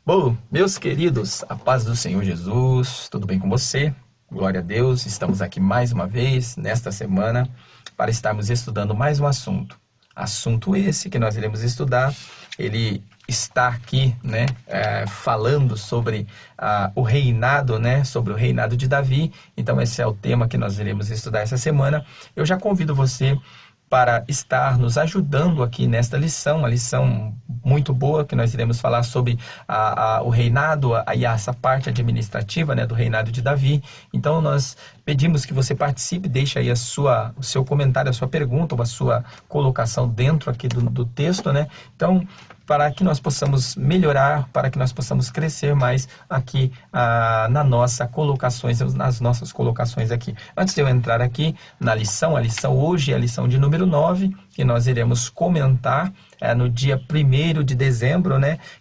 Bom, meus queridos, a paz do Senhor Jesus, tudo bem com você? Glória a Deus, estamos aqui mais uma vez nesta semana para estarmos estudando mais um assunto. Assunto esse que nós iremos estudar, ele está aqui, falando sobre o reinado, sobre o reinado de Davi. Então esse é o tema que nós iremos estudar essa semana. Eu já convido você para estar nos ajudando aqui nesta lição, uma lição muito boa, que nós iremos falar sobre o reinado e essa parte administrativa, do reinado de Davi. Então nós pedimos que você participe, deixe aí o seu comentário, a sua pergunta, ou a sua colocação dentro aqui do texto, Então, para que nós possamos melhorar, para que nós possamos crescer mais aqui nas nossas colocações aqui. Antes de eu entrar aqui na lição, a lição hoje é a lição de número 9, que nós iremos comentar no dia 1º de dezembro,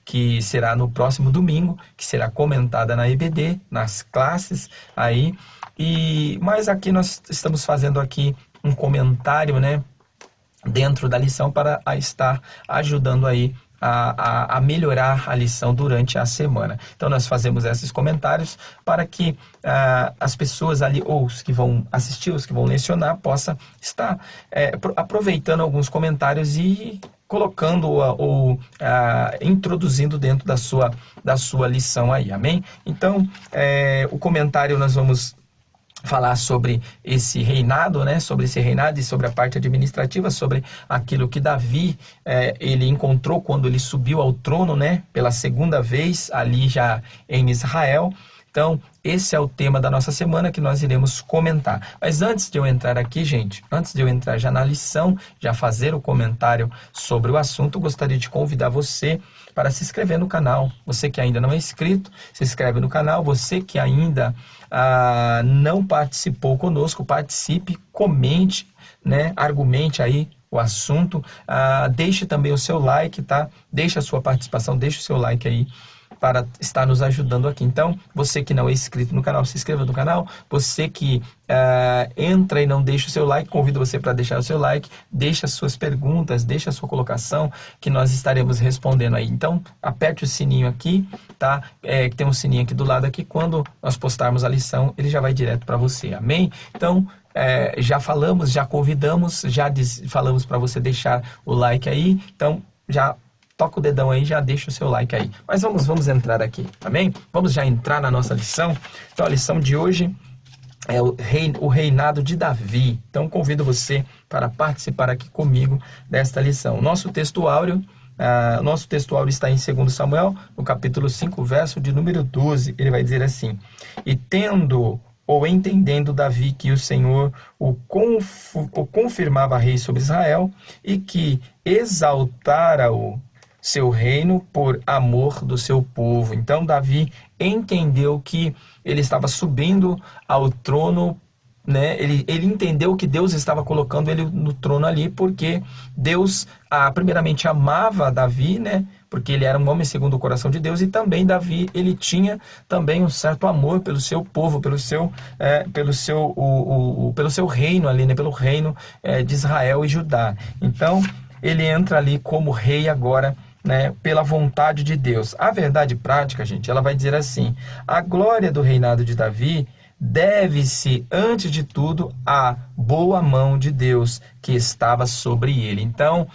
que será no próximo domingo, que será comentada na EBD, nas classes aí. Mas aqui nós estamos fazendo aqui um comentário, dentro da lição para estar ajudando aí a melhorar a lição durante a semana. Então nós fazemos esses comentários para que as pessoas ali, ou os que vão assistir, os que vão lecionar, possam estar aproveitando alguns comentários e colocando ou introduzindo dentro da sua lição aí, amém? Então o comentário nós vamos falar sobre esse reinado, sobre esse reinado e sobre a parte administrativa, sobre aquilo que Davi ele encontrou quando ele subiu ao trono, pela segunda vez ali já em Israel. Então, esse é o tema da nossa semana que nós iremos comentar. Mas antes de eu entrar aqui, gente, antes de eu entrar já na lição, já fazer o comentário sobre o assunto, eu gostaria de convidar você para se inscrever no canal. Você que ainda não é inscrito, se inscreve no canal. Você que ainda não participou conosco, participe, comente, argumente aí o assunto. Deixe também o seu like, tá? Deixe a sua participação, deixe o seu like aí, para estar nos ajudando aqui. Então, você que não é inscrito no canal, se inscreva no canal. Você que entra e não deixa o seu like, convido você para deixar o seu like, deixa as suas perguntas, deixa a sua colocação, que nós estaremos respondendo aí. Então, aperte o sininho aqui, tá? Que tem um sininho aqui do lado aqui, quando nós postarmos a lição, ele já vai direto para você, amém? Então, já falamos, já convidamos, falamos para você deixar o like aí, então já toca o dedão aí, já deixa o seu like aí. Mas vamos entrar aqui, amém? Vamos já entrar na nossa lição. Então, a lição de hoje é o reinado de Davi. Então, convido você para participar aqui comigo desta lição. Nosso texto áureo está em 2 Samuel, no capítulo 5, verso de número 12. Ele vai dizer assim: E tendo ou entendendo Davi que o Senhor o confirmava rei sobre Israel e que exaltara-o seu reino por amor do seu povo. Então Davi entendeu que ele estava subindo ao trono, ele entendeu que Deus estava colocando ele no trono ali, porque Deus primeiramente amava Davi, porque ele era um homem segundo o coração de Deus, e também Davi, ele tinha também um certo amor pelo seu povo, pelo seu reino ali, pelo reino de Israel e Judá. Então ele entra ali como rei agora, pela vontade de Deus. A verdade prática, gente, ela vai dizer assim: a glória do reinado de Davi deve-se, antes de tudo, à boa mão de Deus que estava sobre ele. Então,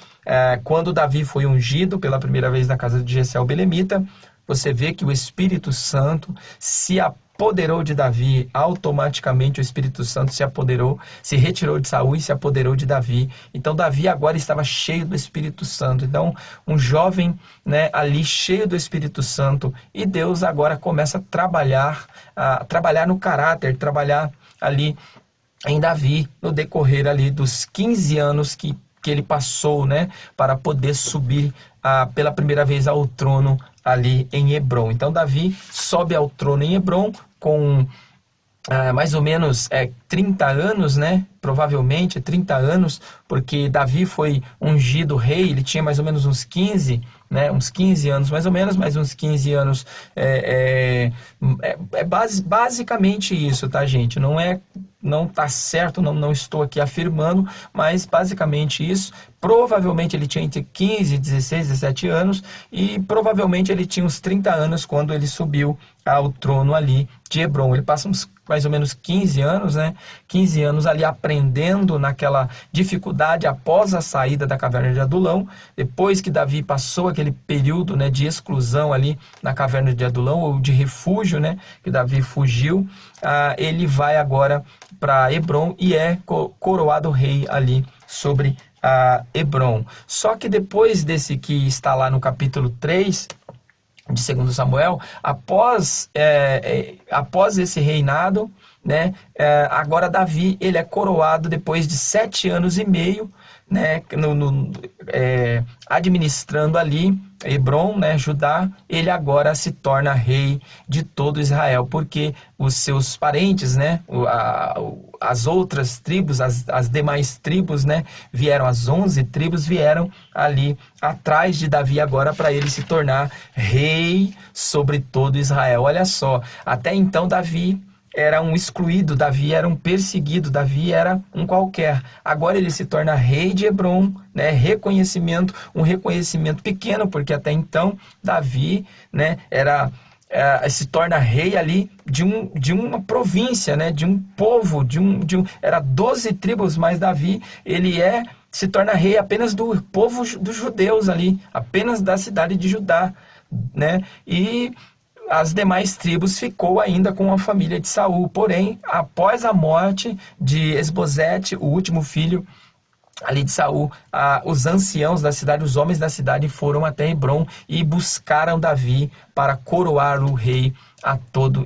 quando Davi foi ungido pela primeira vez na casa de Jessé o belemita, você vê que o Espírito Santo se apoderou de Davi. Automaticamente o Espírito Santo se retirou de Saul e se apoderou de Davi. Então Davi agora estava cheio do Espírito Santo. Então um jovem, ali cheio do Espírito Santo, e Deus agora começa a trabalhar no caráter, trabalhar ali em Davi, no decorrer ali dos 15 anos que ele passou, para poder subir pela primeira vez ao trono ali em Hebrom. Então Davi sobe ao trono em Hebrom com mais ou menos 30 anos, provavelmente 30 anos, porque Davi foi ungido rei, ele tinha mais ou menos uns 15, uns 15 anos mais ou menos, mais uns 15 anos, basicamente isso, tá, gente? Não está certo, não estou aqui afirmando, mas basicamente isso, Provavelmente ele tinha entre 15, 16, 17 anos e provavelmente ele tinha uns 30 anos quando ele subiu ao trono ali de Hebrom. Ele passa uns mais ou menos 15 anos, né? 15 anos ali aprendendo naquela dificuldade após a saída da caverna de Adulão. Depois que Davi passou aquele período, né, de exclusão ali na caverna de Adulão, ou de refúgio, né, que Davi fugiu, ele vai agora para Hebrom e é coroado rei ali sobre Hebrom. Só que depois desse que está lá no capítulo 3 de 2 Samuel, após esse reinado, né, agora Davi ele é coroado depois de 7 anos e meio, né, administrando ali Hebrom, né, Judá. Ele agora se torna rei de todo Israel, porque os seus parentes, né, as outras tribos, as demais tribos, né, vieram, as 11 tribos vieram ali atrás de Davi agora para ele se tornar rei sobre todo Israel. Olha só, até então Davi era um excluído, Davi era um perseguido, Davi era um qualquer. Agora ele se torna rei de Hebrom, né? Um reconhecimento pequeno, porque até então Davi, né, se torna rei ali de uma província, né, de um povo, era 12 tribos, mas Davi, se torna rei apenas do povo dos judeus ali, apenas da cidade de Judá, né? E as demais tribos ficou ainda com a família de Saul. Porém, após a morte de Esbozete, o último filho ali de Saul, os anciãos da cidade, os homens da cidade foram até Hebrom e buscaram Davi para coroar o rei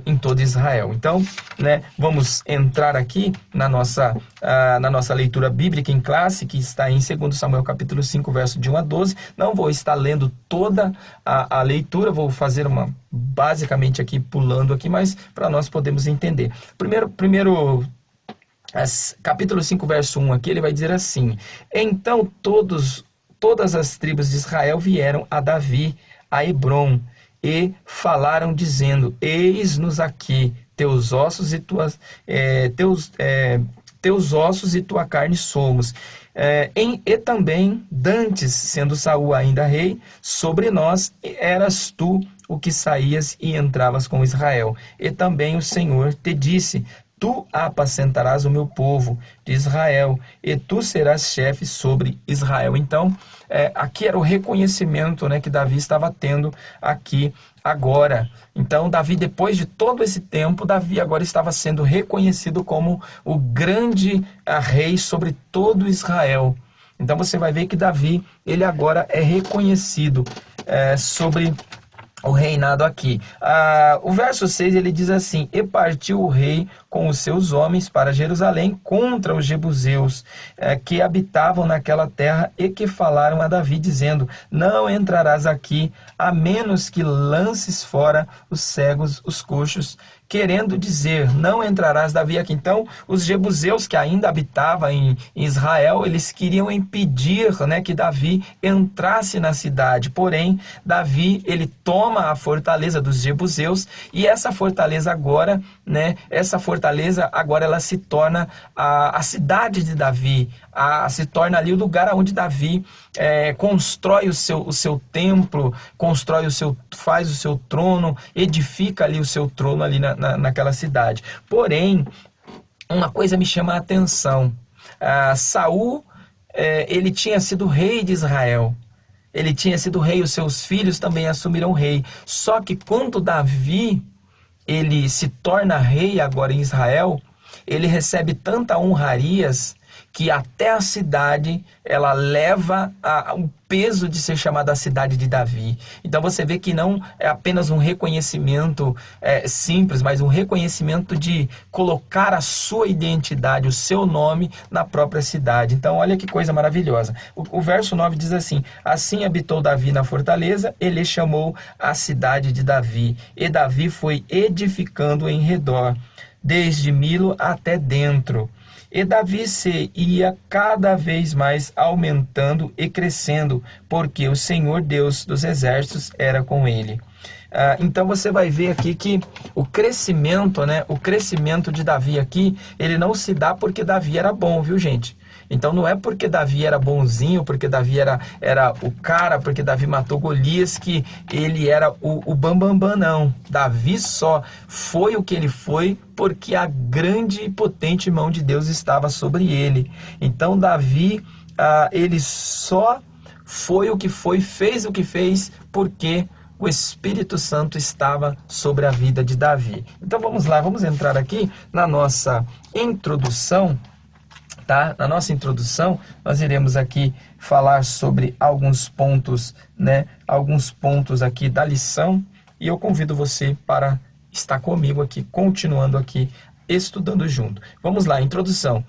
em todo Israel. Então, né, vamos entrar aqui na nossa leitura bíblica em classe, que está em 2 Samuel capítulo 5, verso de 1 a 12. Não vou estar lendo toda a leitura, vou fazer basicamente aqui, pulando aqui, mas para nós podermos entender. Primeiro capítulo 5, verso 1 aqui, ele vai dizer assim: então todas as tribos de Israel vieram a Davi, a Hebrom, e falaram dizendo: eis-nos aqui, teus ossos e tua carne somos. E também, dantes, sendo Saul ainda rei, sobre nós eras tu o que saías e entravas com Israel. E também o Senhor te disse: tu apacentarás o meu povo de Israel, e tu serás chefe sobre Israel. Então, aqui era o reconhecimento, né, que Davi estava tendo aqui agora. Então, Davi, depois de todo esse tempo, Davi agora estava sendo reconhecido como o grande rei sobre todo Israel. Então, você vai ver que Davi, ele agora é reconhecido sobre o reinado aqui. O verso 6, ele diz assim: e partiu o rei com os seus homens para Jerusalém contra os jebuseus que habitavam naquela terra e que falaram a Davi, dizendo: não entrarás aqui, a menos que lances fora os cegos, os coxos, querendo dizer, não entrarás, Davi, aqui. Então, os jebuseus que ainda habitavam em Israel, eles queriam impedir, né, que Davi entrasse na cidade. Porém, Davi, ele toma a fortaleza dos jebuseus, e essa fortaleza agora, né, ela se torna a cidade de Davi, se torna ali o lugar onde Davi constrói o seu templo, faz o seu trono, edifica ali o seu trono ali naquela cidade. Porém, uma coisa me chama a atenção. Saul, ele tinha sido rei de Israel. Ele tinha sido rei, os seus filhos também assumiram rei. Só que quando Davi, ele se torna rei agora em Israel, ele recebe tanta honrarias que até a cidade, ela leva o peso de ser chamada a cidade de Davi. Então você vê que não é apenas um reconhecimento simples, mas um reconhecimento de colocar a sua identidade, o seu nome na própria cidade. Então olha que coisa maravilhosa. O verso 9 diz assim: assim habitou Davi na fortaleza, ele chamou a cidade de Davi, e Davi foi edificando em redor, desde Milo até dentro. E Davi se ia cada vez mais aumentando e crescendo, porque o Senhor Deus dos exércitos era com ele. Então você vai ver aqui que o crescimento, né, o crescimento de Davi aqui, ele não se dá porque Davi era bom, viu, gente? Então não é porque Davi era bonzinho, porque Davi era o cara, porque Davi matou Golias, que ele era o bambambam, não. Davi só foi o que ele foi porque a grande e potente mão de Deus estava sobre ele. Então Davi, ele só foi o que foi, fez o que fez, porque o Espírito Santo estava sobre a vida de Davi. Então vamos lá, vamos entrar aqui na nossa introdução, tá? Na nossa introdução, nós iremos aqui falar sobre alguns pontos, né? Alguns pontos aqui da lição, e eu convido você para estar comigo aqui, continuando aqui, estudando junto. Vamos lá, introdução.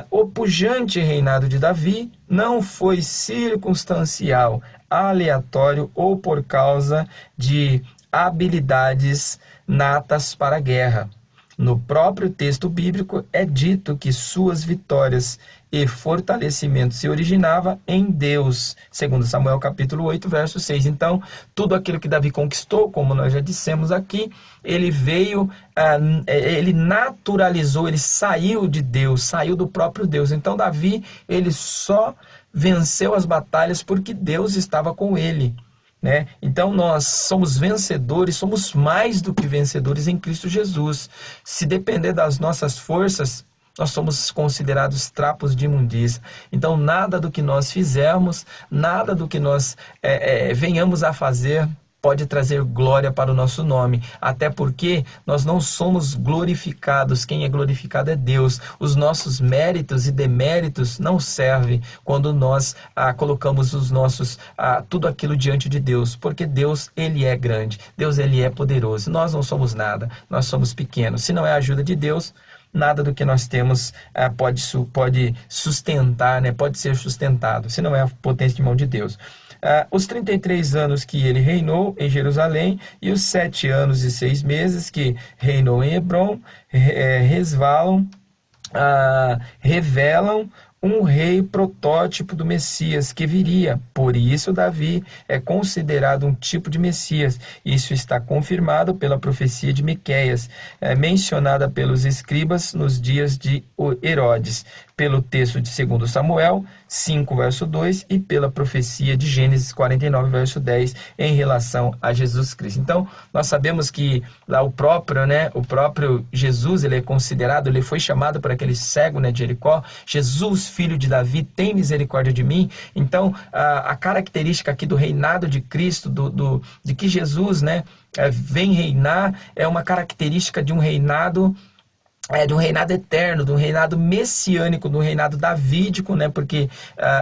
O pujante reinado de Davi não foi circunstancial, aleatório ou por causa de habilidades natas para a guerra. No próprio texto bíblico é dito que suas vitórias e fortalecimento se originava em Deus, segundo Samuel capítulo 8, verso 6. Então, tudo aquilo que Davi conquistou, como nós já dissemos aqui, ele veio, ele naturalizou, ele saiu de Deus, saiu do próprio Deus. Então, Davi, ele só venceu as batalhas porque Deus estava com ele, né? Então nós somos vencedores, somos mais do que vencedores em Cristo Jesus. Se depender das nossas forças, nós somos considerados trapos de imundícia. Então nada do que nós fizermos, nada do que nós venhamos a fazer pode trazer glória para o nosso nome, até porque nós não somos glorificados. Quem é glorificado é Deus. Os nossos méritos e deméritos não servem quando nós colocamos os nossos, tudo aquilo diante de Deus, porque Deus, ele é grande, Deus, ele é poderoso. Nós não somos nada, nós somos pequenos. Se não é a ajuda de Deus, nada do que nós temos pode sustentar, né? Pode ser sustentado, se não é a potência de mão de Deus. Os 33 anos que ele reinou em Jerusalém e os 7 anos e 6 meses que reinou em Hebrom revelam um rei protótipo do Messias que viria. Por isso Davi é considerado um tipo de Messias. Isso está confirmado pela profecia de Miqueias, mencionada pelos escribas nos dias de Herodes, pelo texto de 2 Samuel 5, verso 2, e pela profecia de Gênesis 49, verso 10, em relação a Jesus Cristo. Então, nós sabemos que lá o próprio Jesus, ele é considerado, ele foi chamado por aquele cego, né, de Jericó: Jesus, filho de Davi, tem misericórdia de mim. Então, a característica aqui do reinado de Cristo, de que Jesus, né, vem reinar, é uma característica de um reinado eterno, de um reinado messiânico, de um reinado davídico, né? Porque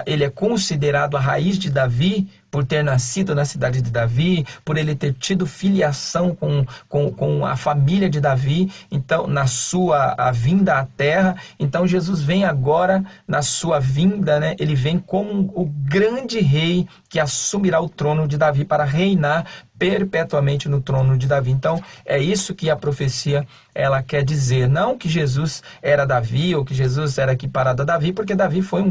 ele é considerado a raiz de Davi, por ter nascido na cidade de Davi, por ele ter tido filiação com a família de Davi, então na sua vinda à terra. Então Jesus vem agora na sua vinda, né? Ele vem como o grande rei que assumirá o trono de Davi para reinar perpetuamente no trono de Davi. Então é isso que a profecia ela quer dizer. Não que Jesus era Davi ou que Jesus era equiparado a Davi, porque Davi foi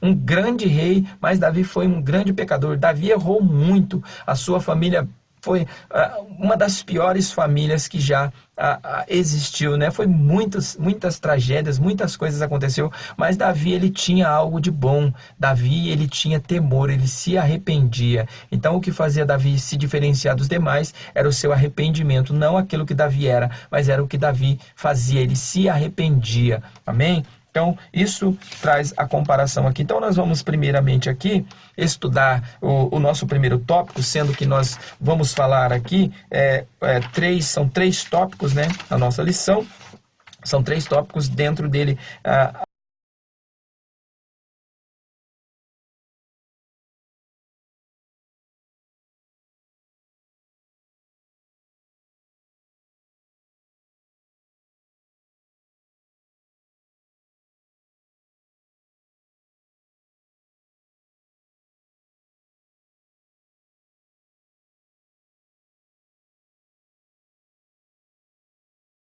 um grande rei, mas Davi foi um grande pecador. Davi errou muito. A sua família foi uma das piores famílias que já existiu, né? Foi muitas tragédias, muitas coisas aconteceu, mas Davi, ele tinha algo de bom. Davi, ele tinha temor, ele se arrependia. Então o que fazia Davi se diferenciar dos demais era o seu arrependimento, não aquilo que Davi era, mas era o que Davi fazia, ele se arrependia. Amém? Então, isso traz a comparação aqui. Então, nós vamos primeiramente aqui estudar o nosso primeiro tópico, sendo que nós vamos falar aqui, são três tópicos, né, na nossa lição. São 3 tópicos, dentro dele